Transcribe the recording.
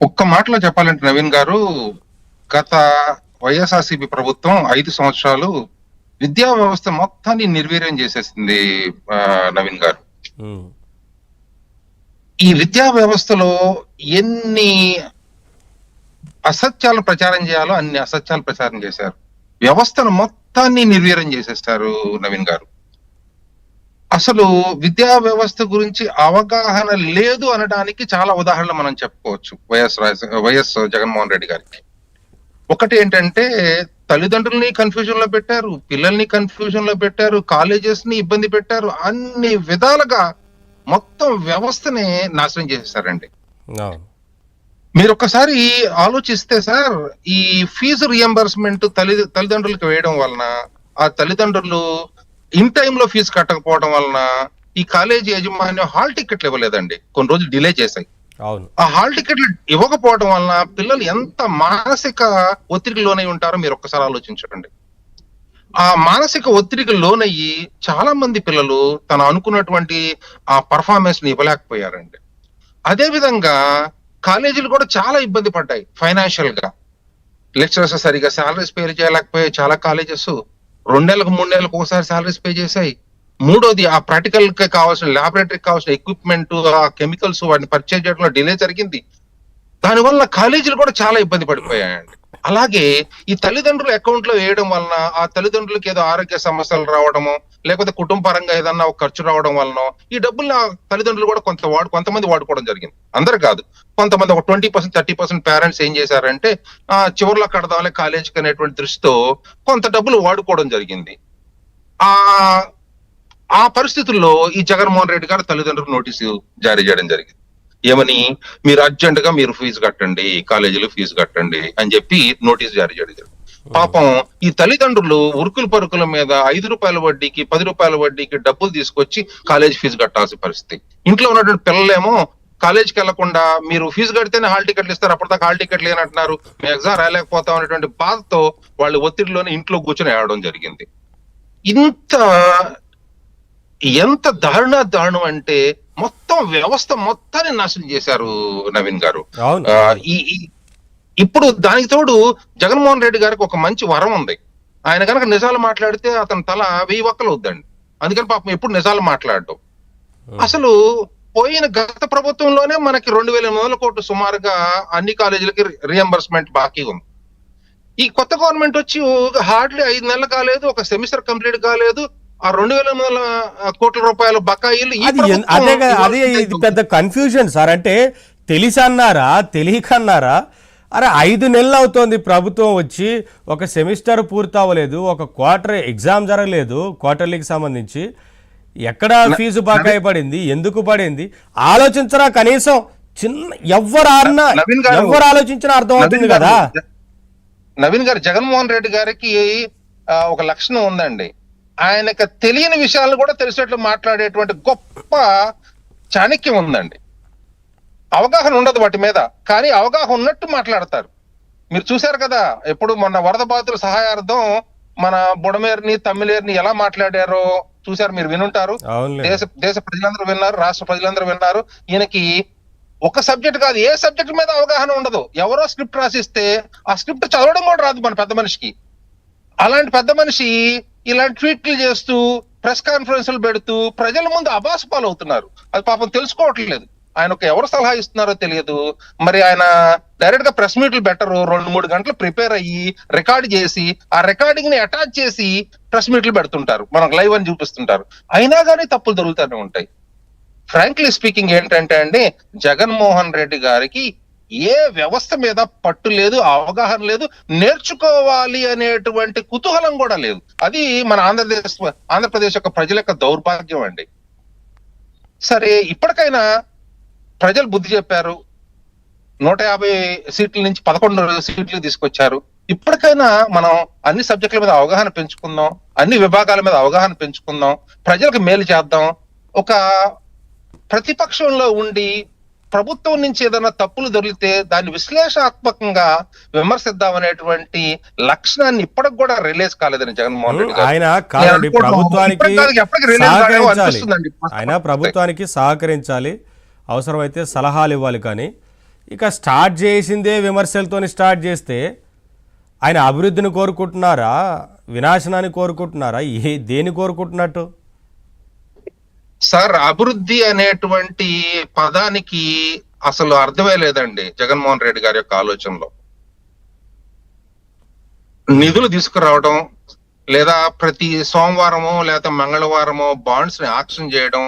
ఒక్క మాటలో చెప్పాలంటే నవీన్ గారు, గత వైఎస్ఆర్‌సీపీ ప్రభుత్వం 5 సంవత్సరాలు విద్యా వ్యవస్థ మొత్తాన్ని నిర్వీర్యం చేసేసింది నవీన్ గారు. హ్మ్. ఈ విద్యా వ్యవస్థలో ఎన్ని అసత్యాలు ప్రచారం చేయాలో అన్ని అసత్యాలు ప్రచారం చేశారు. వ్యవస్థను మొత్తాన్ని నిర్వీర్యం చేసేస్తారు నవీన్ గారు. అసలు విద్యా వ్యవస్థ గురించి అవగాహన లేదు అనడానికి చాలా ఉదాహరణలు మనం చెప్పుకోవచ్చు వైఎస్ జగన్మోహన్ రెడ్డి గారికి. ఒకటి ఏంటంటే తల్లిదండ్రుల్ని కన్ఫ్యూజన్ లో పెట్టారు, పిల్లల్ని కన్ఫ్యూజన్ లో పెట్టారు, కాలేజెస్ ని ఇబ్బంది పెట్టారు, అన్ని విధాలుగా మొత్తం వ్యవస్థని నాశనం చేసేసారండి. అవును. మీరు ఒక్కసారి ఆలోచిస్తే సార్, ఈ ఫీజు రియంబర్స్మెంట్ తల్లిదండ్రులకు వేయడం వలన, ఆ తల్లిదండ్రులు ఇన్ టైమ్ లో ఫీజు కట్టకపోవడం వలన ఈ కాలేజీ యాజమాన్యం హాల్ టికెట్లు ఇవ్వలేదండి, కొన్ని రోజులు డిలే చేశాయి. అవును. ఆ హాల్ టికెట్లు ఇవ్వకపోవడం వలన పిల్లలు ఎంత మానసిక ఒత్తిడికి లోనై ఉంటారో మీరు ఒక్కసారి ఆలోచించండి. ఆ మానసిక ఒత్తిడికి లోనయ్యి చాలా మంది పిల్లలు తను అనుకున్నటువంటి ఆ పర్ఫార్మెన్స్ ని ఇవ్వలేకపోయారండి. అదే విధంగా కాలేజీలు కూడా చాలా ఇబ్బంది పడ్డాయి ఫైనాన్షియల్ గా. లెక్చరర్స్ సరిగా శాలరీస్ పే చేయలేకపోయాయి చాలా కాలేజెస్. 2 నెలలకు 3 నెలలకు ఒకసారి శాలరీస్ పే చేశాయి. మూడోది, ఆ ప్రాక్టికల్ కి కావాల్సిన ల్యాబొరేటరీకి కావాల్సిన ఎక్విప్మెంట్, ఆ కెమికల్స్ వాటిని పర్చేజ్ చేయడంలో డిలే జరిగింది. దానివల్ల కాలేజీలు కూడా చాలా ఇబ్బంది పడిపోయాయండి. అలాగే ఈ తల్లిదండ్రుల అకౌంట్ లో వేయడం వలన ఆ తల్లిదండ్రులకి ఏదో ఆరోగ్య సమస్యలు రావడమో, లేకపోతే కుటుంబపరంగా ఏదన్నా ఒక ఖర్చు రావడం వలన ఈ డబ్బులు తల్లిదండ్రులు కూడా కొంతమంది వాడుకోవడం జరిగింది. అందరు కాదు, కొంతమంది ఒక 20% 30% పేరెంట్స్ ఏం చేశారంటే చివరిలో కడదాంలే కాలేజీకి అనేటువంటి దృష్టితో కొంత డబ్బులు వాడుకోవడం జరిగింది. ఆ ఆ పరిస్థితుల్లో ఈ జగన్మోహన్ రెడ్డి గారు తల్లిదండ్రులకు నోటీసు జారీ చేయడం జరిగింది. ఏమని, మీరు అర్జెంట్ గా మీరు ఫీజు కట్టండి, కాలేజీలో ఫీజు కట్టండి అని చెప్పి నోటీస్ జారీ చేయడం జరిగింది. పాపం ఈ తల్లిదండ్రులు ఉరుకుల పరుకుల మీద 5 రూపాయల వడ్డీకి 10 రూపాయల వడ్డీకి డబ్బులు తీసుకొచ్చి కాలేజీ ఫీజు కట్టాల్సిన పరిస్థితి. ఇంట్లో ఉన్నటువంటి పిల్లలేమో కాలేజీకి వెళ్లకుండా మీరు ఫీజు కడితేనే హాల్ టికెట్లు ఇస్తారు, అప్పటిదాకా హాల్ టికెట్లు లేనంటున్నారు, మేము ఎగ్జామ్ రాయలేకపోతాం అనేటువంటి బాధతో వాళ్ళు ఒత్తిడిలోనే ఇంట్లో కూర్చొని ఏడవడం జరిగింది. ఇంత ఎంత దారుణం అంటే మొత్తం వ్యవస్థ మొత్తాన్ని నాశనం చేశారు నవీన్ గారు. అవును. ఇప్పుడు దానికి తోడు జగన్మోహన్ రెడ్డి గారికి ఒక మంచి వరం ఉంది. ఆయన కనుక నిజాలు మాట్లాడితే అతని తల 1000 వక్కలు అవుద్దండి. అందుకని పాపం ఎప్పుడు నిజాలు మాట్లాడడం. అసలు పోయిన గత ప్రభుత్వంలోనే మనకి 2800 కోట్లు సుమారుగా అన్ని కాలేజీలకి రియంబర్స్మెంట్ బాకీ ఉంది. ఈ కొత్త గవర్నమెంట్ వచ్చి హార్డ్లీ 5 నెలలు కాలేదు, ఒక సెమిస్టర్ కంప్లీట్ కాలేదు, ఆ 2800 కోట్ల రూపాయల బకాయిలు అదే ఇది పెద్ద కన్ఫ్యూజన్ సార్. అంటే తెలిసన్నారా తెలియకన్నారా? అరే 5 నెలలు అవుతోంది ప్రభుత్వం వచ్చి, ఒక సెమిస్టర్ పూర్తి అవ్వలేదు, ఒక క్వార్టర్ ఎగ్జామ్ జరగలేదు క్వార్టర్లీకి సంబంధించి. ఎక్కడ ఫీజు బకాయి పడింది, ఎందుకు పడింది ఆలోచించరా కనీసం? ఎవరు ఆలోచించినా అర్థం అవుతుంది కదా నవీన్ గారు. జగన్మోహన్ రెడ్డి గారికి ఒక లక్షణం ఉందండి, ఆయనకు తెలియని విషయాలు కూడా తెలిసేట్లు మాట్లాడేటువంటి గొప్ప చాణక్యం ఉందండి. అవగాహన ఉండదు వాటి మీద, కానీ అవగాహన ఉన్నట్టు మాట్లాడతారు. మీరు చూశారు కదా, ఎప్పుడు మొన్న వరద బాధితుల సహాయార్థం మన బుడమేరుని తమ్మిలేరుని ఎలా మాట్లాడారో చూశారు, మీరు వినుంటారు. దేశ ప్రజలందరూ విన్నారు, రాష్ట్ర ప్రజలందరూ విన్నారు. ఈయనకి ఒక సబ్జెక్ట్ కాదు, ఏ సబ్జెక్ట్ మీద అవగాహన ఉండదు. ఎవరో స్క్రిప్ట్ రాసిస్తే ఆ స్క్రిప్ట్ చదవడం కూడా రాదు మన పెద్ద మనిషికి. అలాంటి పెద్ద మనిషి ఇలాంటి ట్వీట్లు చేస్తూ ప్రెస్ కాన్ఫరెన్స్లు పెడుతూ ప్రజల ముందు అబాసు పాలవుతున్నారు. అది పాపం తెలుసుకోవట్లేదు. ఆయనకు ఎవరు సలహా ఇస్తున్నారో తెలియదు. మరి ఆయన డైరెక్ట్ గా ప్రెస్ మీట్లు బెటరు, 2-3 గంటలు ప్రిపేర్ అయ్యి రికార్డ్ చేసి ఆ రికార్డింగ్ ని అటాచ్ చేసి ప్రెస్ మీట్లు పెడుతుంటారు, మనకు లైవ్ అని చూపిస్తుంటారు. అయినా కానీ తప్పులు దొరుకుతూనే ఉంటాయి. ఫ్రాంక్లీ స్పీకింగ్ ఏంటంటే అండి, జగన్మోహన్ రెడ్డి గారికి ఏ వ్యవస్థ మీద పట్టు లేదు, అవగాహన లేదు, నేర్చుకోవాలి అనేటువంటి కుతూహలం కూడా లేదు. అది మన ఆంధ్రప్రదేశ్ యొక్క ప్రజల యొక్క దౌర్భాగ్యం అండి. సరే, ఇప్పటికైనా ప్రజలు బుద్ధి చెప్పారు. 150 సీట్ల నుంచి 11 సీట్లు తీసుకొచ్చారు. ఇప్పటికైనా మనం అన్ని సబ్జెక్టుల మీద అవగాహన పెంచుకుందాం, అన్ని విభాగాల మీద అవగాహన పెంచుకుందాం, ప్రజలకు మేలు చేద్దాం. ఒక ప్రతిపక్షంలో ఉండి ప్రభుత్వం నుంచి ఏదైనా తప్పులు దొరికితే దాన్ని విశ్లేషణాత్మకంగా విమర్శిద్దాం అనేటువంటి లక్షణాన్ని ఇప్పటికి కూడా రిలీజ్ కాలేదని జగన్మోహన్ రెడ్డి ప్రభుత్వానికి సహకరించాలి, అవసరమైతే సలహాలు ఇవ్వాలి. కానీ ఇక స్టార్ట్ చేసిందే విమర్శలతోని స్టార్ట్ చేస్తే ఆయన అభివృద్ధిని కోరుకుంటున్నారా, వినాశనాన్ని కోరుకుంటున్నారా, దేని కోరుకుంటున్నట్టు? సార్, అభివృద్ధి అనేటువంటి పదానికి అసలు అర్థమే లేదండి జగన్మోహన్ రెడ్డి గారి యొక్క ఆలోచనలో. నిధులు తీసుకురావడం, లేదా ప్రతి సోమవారమో లేదా మంగళవారమో బాండ్స్ ని ఆక్షన్ చేయడం,